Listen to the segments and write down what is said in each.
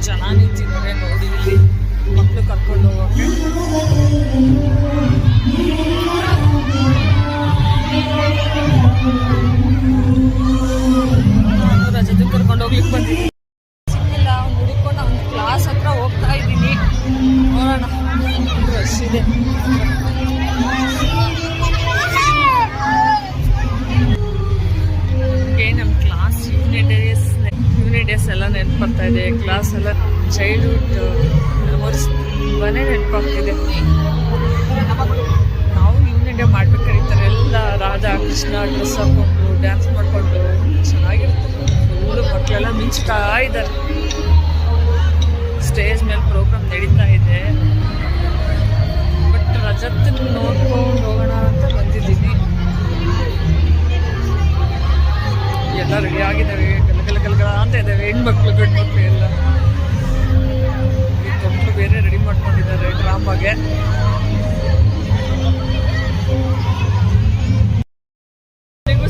ಜನ ನಿಂತಿದ್ದಾರೆ ನೋಡಿ ಇಲ್ಲಿ ಮಕ್ಕಳು ಕರ್ಕೊಂಡು ಹೋಗೋಕ್ಕೆ. ನಾನು ರಜತೆ ಕರ್ಕೊಂಡು ಹೋಗ್ಲಿಕ್ಕೆ ಬಂದಿದ್ದೀನಿ, ಸಿಕ್ಕಿಲ್ಲ. ಅವ್ನು ಹುಡುಕೊಂಡು ಅವ್ನ ಕ್ಲಾಸ್ ಹತ್ರ ಹೋಗ್ತಾ ಇದ್ದೀನಿ, ನೋಡೋಣ ರಶ್ ಇದೆ. ನಮ್ಮ ಕ್ಲಾಸ್ ಯೂನಿಟ್ ಡೇಸ್ ಎಲ್ಲ ನೆನಪು ಬರ್ತಾ ಇದೆ. ಕ್ಲಾಸ್ ಎಲ್ಲ ಚೈಲ್ಡ್ಹುಡ್ ಮೆಮೊರೀಸ್ ತುಂಬಾ ನೆನಪಾಗ್ತಿದೆ. ನಾವು ಯೂನಿಟ್ ಡೇ ಮಾಡ್ಬೇಕಾಗಿರ್ತಾರೆ ಎಲ್ಲ ರಾಧಾ ಕೃಷ್ಣ ಡ್ರೆಸ್ ಹಾಕ್ಕೊಂಡು ಡ್ಯಾನ್ಸ್ ಮಾಡಿಕೊಂಡು ಚೆನ್ನಾಗಿರ್ತದೆ. ಫುಲ್ಲು ಮಕ್ಕಳೆಲ್ಲ ಮಿಂಚ್ತಾ ಇದ್ದಾರೆ. ಸ್ಟೇಜ್ ಮೇಲೆ ಪ್ರೋಗ್ರಾಮ್ ನಡೀತಾ ಇದೆ. ಬಟ್ ರಜತ್ ನೋಡ್ಕೊಂಡು ಹೋಗೋಣ ಅಂತ ಬಂದಿದ್ದೀನಿ. ಎಲ್ಲ ರೆಡಿ ಆಗಿದ್ದಾವೆ, ಗಲಗಲ ಅಂತ ಇದ್ದಾವೆ. ಹೆಣ್ಮಕ್ಳು ಗಂಡು ಮಕ್ಕಳು ಎಲ್ಲ ಮಕ್ಕಳು ಬೇರೆ ರೆಡಿ ಮಾಡ್ಕೊಂಡಿದ್ದಾರೆ ಡ್ರಾಮಾಗೆ.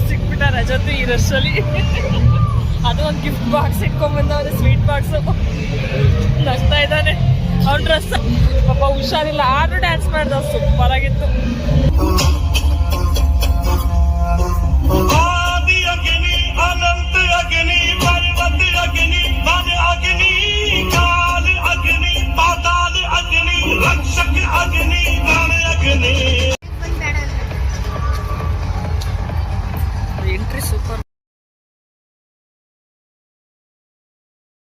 ಸಿಕ್ಬಿಟ್ಟ ರಜತ್ ಈ ರಶಲ್ಲಿ. ಅದು ಒಂದು ಗಿಫ್ಟ್ ಬಾಕ್ಸ್ ಇಟ್ಕೊಂಡ್ಬಂದವನೆ, ಸ್ವೀಟ್ ಬಾಕ್ಸು. ನಗ್ತಾ ಇದ್ದಾನೆ. ಅವ್ನ ಡ್ರೆಸ್ ಪಾಪ ಹುಷಾರಿಲ್ಲ, ಆದ್ರೂ ಡ್ಯಾನ್ಸ್ ಮಾಡ್ದ, ಸೂಪರ್